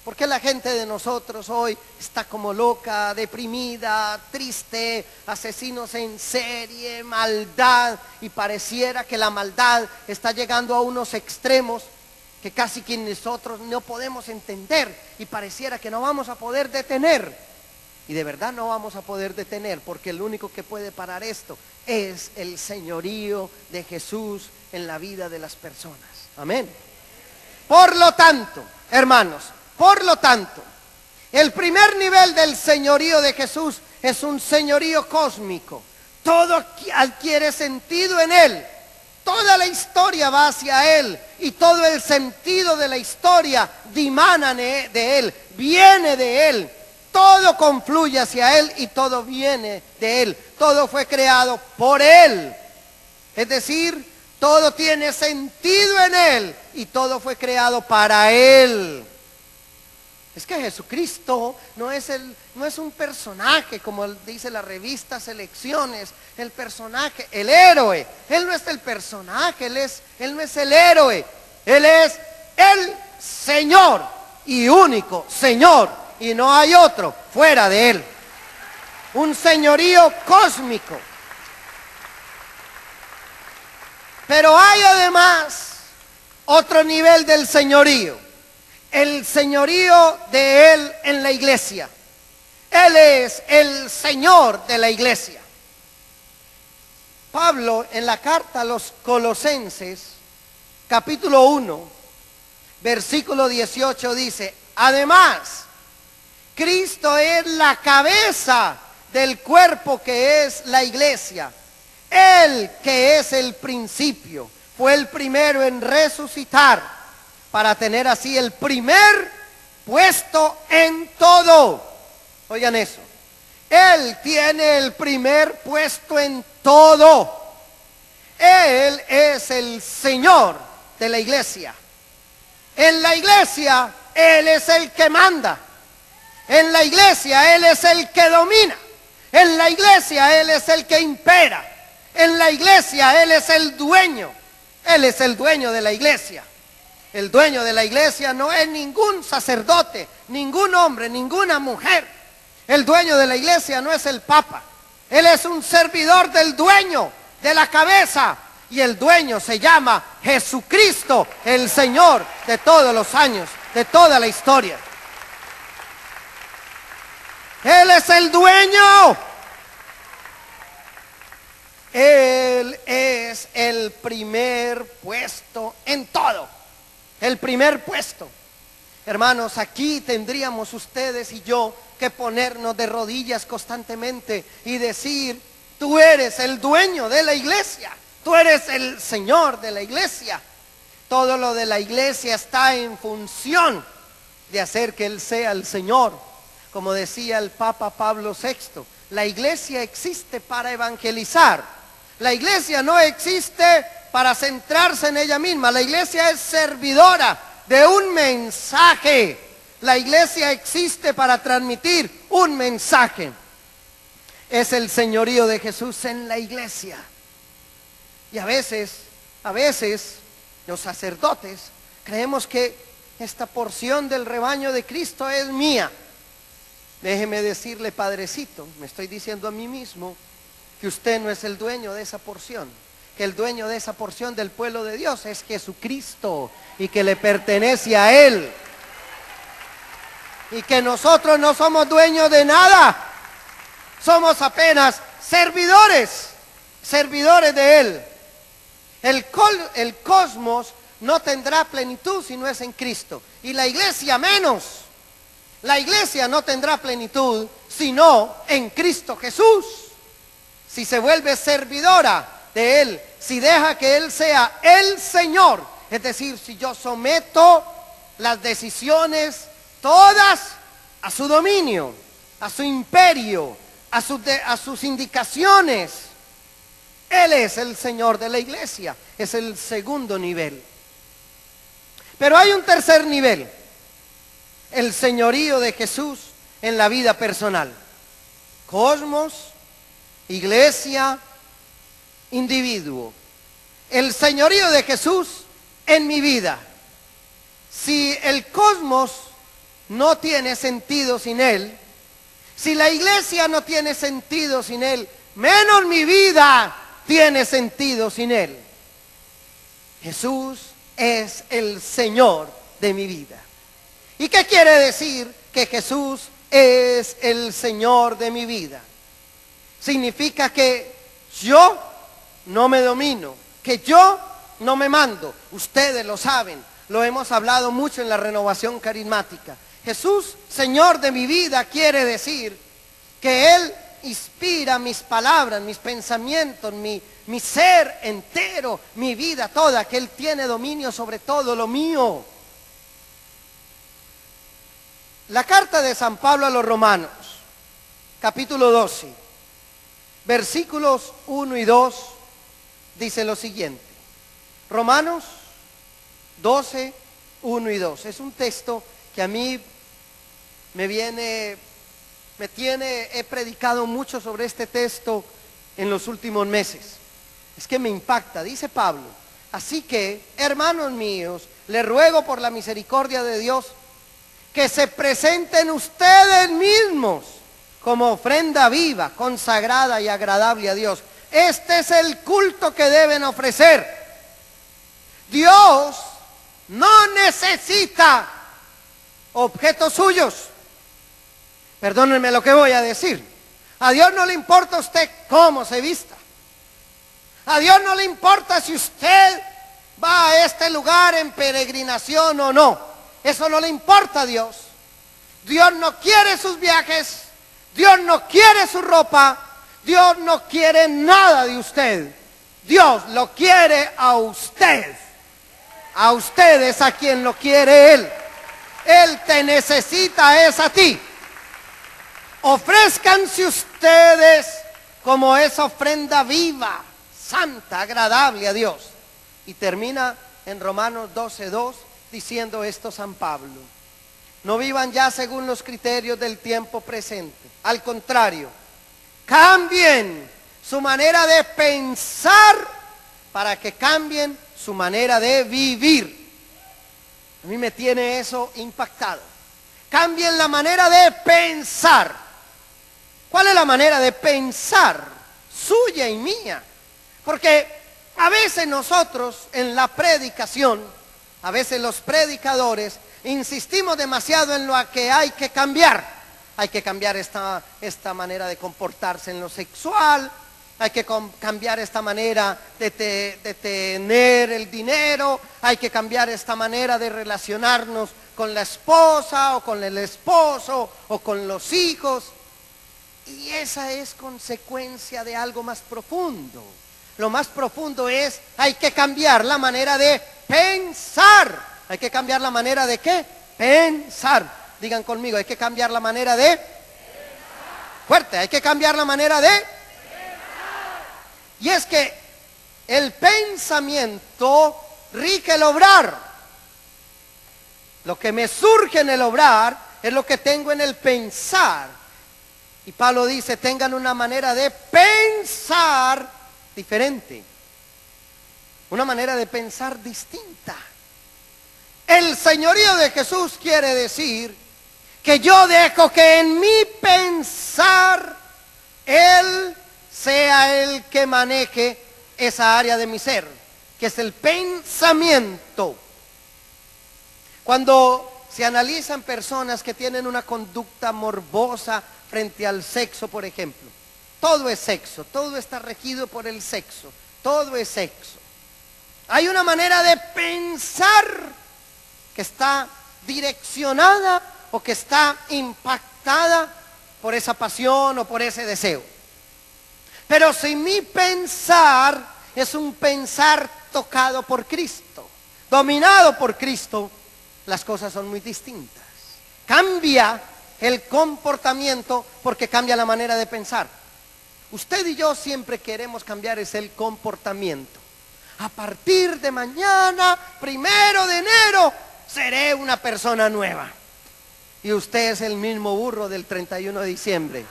¿Por qué la gente de nosotros hoy está como loca, deprimida, triste, asesinos en serie, maldad? Y pareciera que la maldad está llegando a unos extremos que casi que nosotros no podemos entender y pareciera que no vamos a poder detener. Y de verdad no vamos a poder detener, porque el único que puede parar esto es el señorío de Jesús en la vida de las personas. Amén. Por lo tanto, hermanos, el primer nivel del señorío de Jesús es un señorío cósmico. Todo adquiere sentido en Él. Toda la historia va hacia Él y todo el sentido de la historia dimana de Él, viene de Él. Todo confluye hacia Él y todo viene de Él. Todo fue creado por Él. Es decir, todo tiene sentido en Él y todo fue creado para Él. Es que Jesucristo no es un personaje, como dice la revista Selecciones, el personaje, el héroe. Él no es el personaje, Él no es el héroe. Él es el Señor y único Señor, y no hay otro fuera de Él. Un señorío cósmico. Pero hay además otro nivel del señorío. El señorío de Él en la iglesia. Él es el Señor de la iglesia. Pablo en la carta a los Colosenses, capítulo 1, versículo 18 dice: además, Cristo es la cabeza del cuerpo que es la iglesia. Él que es el principio, fue el primero en resucitar, para tener así el primer puesto en todo. Oigan eso. Él tiene el primer puesto en todo. Él es el Señor de la iglesia. En la iglesia, Él es el que manda. En la iglesia, Él es el que domina. En la iglesia, Él es el que impera. En la iglesia, Él es el dueño. Él es el dueño de la iglesia. El dueño de la iglesia no es ningún sacerdote, ningún hombre, ninguna mujer. El dueño de la iglesia no es el Papa. Él es un servidor del dueño, de la cabeza. Y el dueño se llama Jesucristo, el Señor de todos los años, de toda la historia. Él es el dueño. Él es el primer puesto en todo. El primer puesto. Hermanos, aquí tendríamos ustedes y yo que ponernos de rodillas constantemente y decir: tú eres el dueño de la iglesia, tú eres el Señor de la iglesia. Todo lo de la iglesia está en función de hacer que Él sea el Señor. Como decía el Papa Pablo VI, la iglesia existe para evangelizar. La iglesia no existe para centrarse en ella misma. La iglesia es servidora de un mensaje. La iglesia existe para transmitir un mensaje. Es el señorío de Jesús en la iglesia. Y a veces, los sacerdotes creemos que esta porción del rebaño de Cristo es mía. Déjeme decirle, padrecito, me estoy diciendo a mí mismo, que usted no es el dueño de esa porción. Que el dueño de esa porción del pueblo de Dios es Jesucristo y que le pertenece a Él. Y que nosotros no somos dueños de nada. Somos apenas servidores de Él. El cosmos no tendrá plenitud si no es en Cristo. Y la iglesia menos. La iglesia no tendrá plenitud sino en Cristo Jesús. Si se vuelve servidora de Él, si deja que Él sea el Señor, es decir, si yo someto las decisiones todas a su dominio, a su imperio, a sus indicaciones, Él es el Señor de la iglesia. Es el segundo nivel. Pero hay un tercer nivel: el señorío de Jesús en la vida personal. Cosmos, iglesia, individuo. El señorío de Jesús en mi vida. Si el cosmos no tiene sentido sin Él, si la iglesia no tiene sentido sin Él, menos mi vida tiene sentido sin Él. Jesús es el Señor de mi vida. ¿Y qué quiere decir que Jesús es el Señor de mi vida? Significa que yo no me domino, que yo no me mando. Ustedes lo saben, lo hemos hablado mucho en la renovación carismática. Jesús, Señor de mi vida, quiere decir que Él inspira mis palabras, mis pensamientos, mi ser entero, mi vida toda, que Él tiene dominio sobre todo lo mío. La carta de San Pablo a los Romanos, capítulo 12, versículos 1 y 2, dice lo siguiente. Romanos 12, 1 y 2. Es un texto que a mí he predicado mucho sobre este texto en los últimos meses. Es que me impacta, dice Pablo. Así que, hermanos míos, les ruego por la misericordia de Dios que se presenten ustedes mismos como ofrenda viva, consagrada y agradable a Dios. Este es el culto que deben ofrecer. Dios no necesita objetos suyos. Perdónenme lo que voy a decir. A Dios no le importa a usted cómo se vista. A Dios no le importa si usted va a este lugar en peregrinación o no. Eso no le importa a Dios. Dios no quiere sus viajes. Dios no quiere su ropa. Dios no quiere nada de usted. Dios lo quiere a usted. A usted es a quien lo quiere Él. Él te necesita, es a ti. Ofrézcanse ustedes como esa ofrenda viva, santa, agradable a Dios. Y termina en Romanos 12:2 diciendo esto San Pablo. No vivan ya según los criterios del tiempo presente. Al contrario, cambien su manera de pensar para que cambien su manera de vivir. A mí me tiene eso impactado. Cambien la manera de pensar. ¿Cuál es la manera de pensar? Suya y mía. Porque a veces nosotros en la predicación, a veces los predicadores, insistimos demasiado en lo que hay que cambiar. Hay que cambiar esta manera de comportarse en lo sexual. Hay que cambiar esta manera de tener el dinero. Hay que cambiar esta manera de relacionarnos con la esposa o con el esposo o con los hijos. Y esa es consecuencia de algo más profundo. Lo más profundo es, hay que cambiar la manera de pensar. Hay que cambiar la manera de ¿qué? Pensar. Digan conmigo, hay que cambiar la manera de pensar. Fuerte, hay que cambiar la manera de pensar. Y es que el pensamiento rige el obrar. Lo que me surge en el obrar es lo que tengo en el pensar. Y Pablo dice, tengan una manera de pensar diferente. Una manera de pensar distinta. El señorío de Jesús quiere decir que yo dejo que en mi pensar Él sea el que maneje esa área de mi ser, que es el pensamiento. Cuando se analizan personas que tienen una conducta morbosa frente al sexo, por ejemplo, todo es sexo, todo está regido por el sexo, todo es sexo. Hay una manera de pensar que está direccionada o que está impactada por esa pasión o por ese deseo. Pero si mi pensar es un pensar tocado por Cristo, dominado por Cristo, las cosas son muy distintas. Cambia el comportamiento porque cambia la manera de pensar. Usted y yo siempre queremos cambiar el comportamiento. A partir de mañana, 1 de enero, seré una persona nueva. Y usted es el mismo burro del 31 de diciembre.